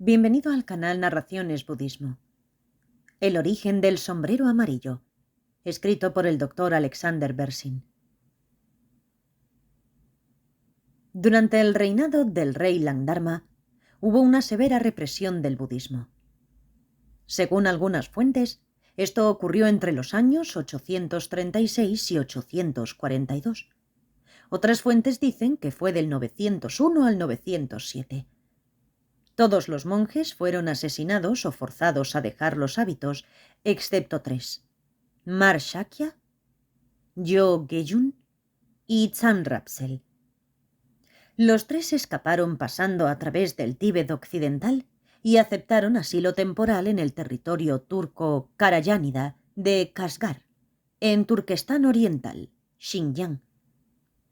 Bienvenido al canal Narraciones Budismo. El origen del sombrero amarillo, escrito por el Dr. Alexander Berzin. Durante el reinado del rey Langdharma, hubo una severa represión del budismo. Según algunas fuentes, esto ocurrió entre los años 836 y 842. Otras fuentes dicen que fue del 901 al 907. Todos los monjes fueron asesinados o forzados a dejar los hábitos, excepto 3: Mar Shakya, Yo Geyun y Tsan Rapsel. Los 3 escaparon pasando a través del Tíbet occidental y aceptaron asilo temporal en el territorio turco Karayánida de Kashgar, en Turquestán Oriental, Xinjiang.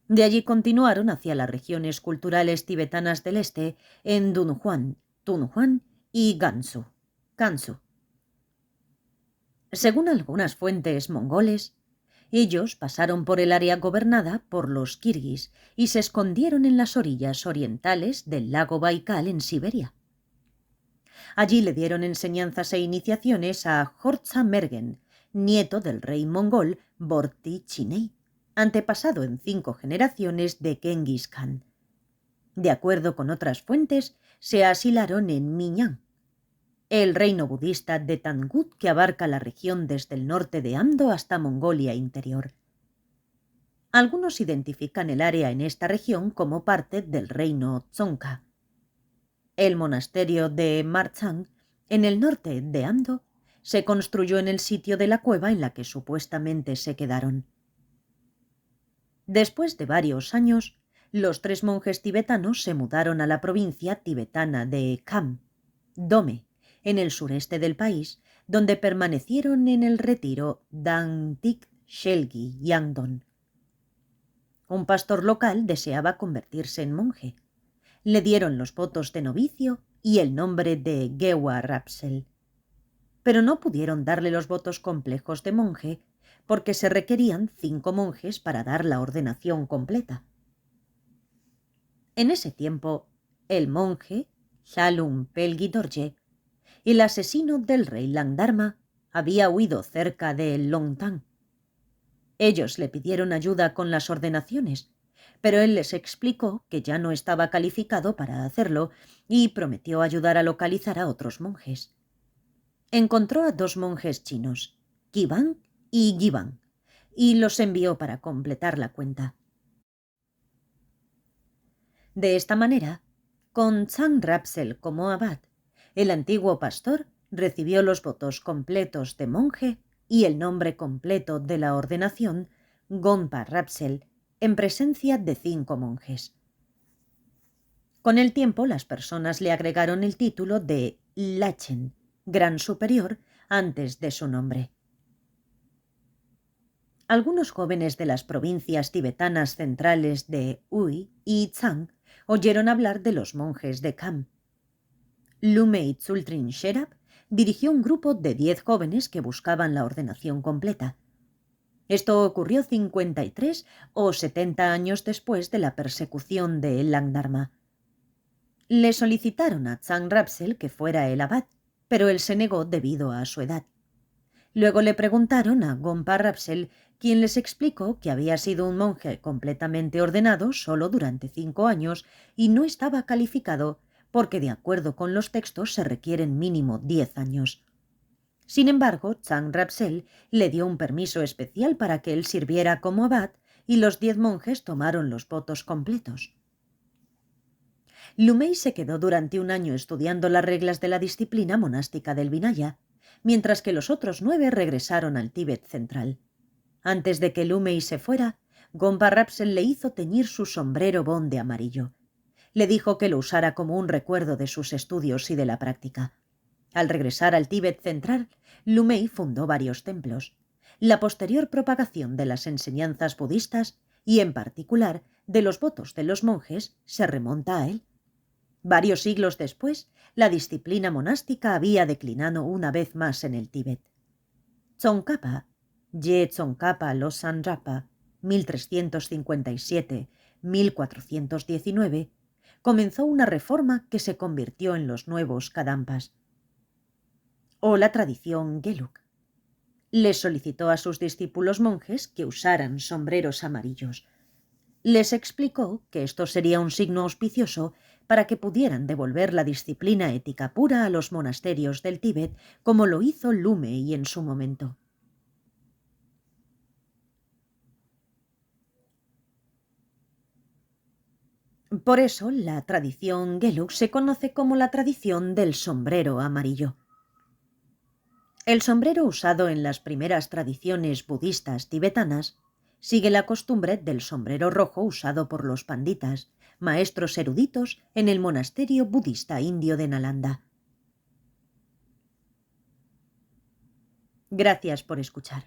De allí continuaron hacia las regiones culturales tibetanas del este en Dunhuan, Tunhuan y Gansu. Según algunas fuentes mongoles, ellos pasaron por el área gobernada por los kirguis y se escondieron en las orillas orientales del lago Baikal en Siberia. Allí le dieron enseñanzas e iniciaciones a Horza Mergen, nieto del rey mongol Borti Chiney, antepasado en 5 generaciones de Genghis Khan. De acuerdo con otras fuentes, se asilaron en Minyang, el reino budista de Tangut, que abarca la región desde el norte de Amdo hasta Mongolia interior. Algunos identifican el área en esta región como parte del reino Dzongkha. El monasterio de Marzang, en el norte de Amdo, se construyó en el sitio de la cueva en la que supuestamente se quedaron. Después de varios años, los 3 monjes tibetanos se mudaron a la provincia tibetana de Kham, Dome, en el sureste del país, donde permanecieron en el retiro Dangtik Shelgi Yangdon. Un pastor local deseaba convertirse en monje. Le dieron los votos de novicio y el nombre de Gewa Rapsel. Pero no pudieron darle los votos complejos de monje porque se requerían 5 monjes para dar la ordenación completa. En ese tiempo, el monje Shalum Pelgi Dorje, el asesino del rey Langdharma, había huido cerca de Longtang. Ellos le pidieron ayuda con las ordenaciones, pero él les explicó que ya no estaba calificado para hacerlo y prometió ayudar a localizar a otros monjes. Encontró a 2 monjes chinos, Qibang y Gibang, y los envió para completar la cuenta. De esta manera, con Tsan Rapsel como abad, el antiguo pastor recibió los votos completos de monje y el nombre completo de la ordenación, Gompa Rapsel, en presencia de 5 monjes. Con el tiempo, las personas le agregaron el título de Lachen, Gran Superior, antes de su nombre. Algunos jóvenes de las provincias tibetanas centrales de Ui y Tsang oyeron hablar de los monjes de Kham. Lumei Tsultrim Sherab dirigió un grupo de 10 jóvenes que buscaban la ordenación completa. Esto ocurrió 53 o 70 años después de la persecución de Langdharma. Le solicitaron a Tsan Rapsel que fuera el abad, pero él se negó debido a su edad. Luego le preguntaron a Gompa Rapsel, quien les explicó que había sido un monje completamente ordenado solo durante 5 años y no estaba calificado porque de acuerdo con los textos se requieren mínimo 10 años. Sin embargo, Tsan Rapsel le dio un permiso especial para que él sirviera como abad y los 10 monjes tomaron los votos completos. Lumei se quedó durante un año estudiando las reglas de la disciplina monástica del Vinaya, mientras que los otros 9 regresaron al Tíbet central. Antes de que Lumei se fuera, Gompa Rapsel le hizo teñir su sombrero bon de amarillo. Le dijo que lo usara como un recuerdo de sus estudios y de la práctica. Al regresar al Tíbet central, Lumei fundó varios templos. La posterior propagación de las enseñanzas budistas, y en particular de los votos de los monjes, se remonta a él. Varios siglos después, la disciplina monástica había declinado una vez más en el Tíbet. Tsongkhapa, Ye Tsongkhapa Losang Drapa, 1357-1419, comenzó una reforma que se convirtió en los nuevos Kadampas, o la tradición Gelug. Les solicitó a sus discípulos monjes que usaran sombreros amarillos. Les explicó que esto sería un signo auspicioso para que pudieran devolver la disciplina ética pura a los monasterios del Tíbet, como lo hizo Lumei en su momento. Por eso, la tradición Gelug se conoce como la tradición del sombrero amarillo. El sombrero usado en las primeras tradiciones budistas tibetanas sigue la costumbre del sombrero rojo usado por los panditas, maestros eruditos en el monasterio budista indio de Nalanda. Gracias por escuchar.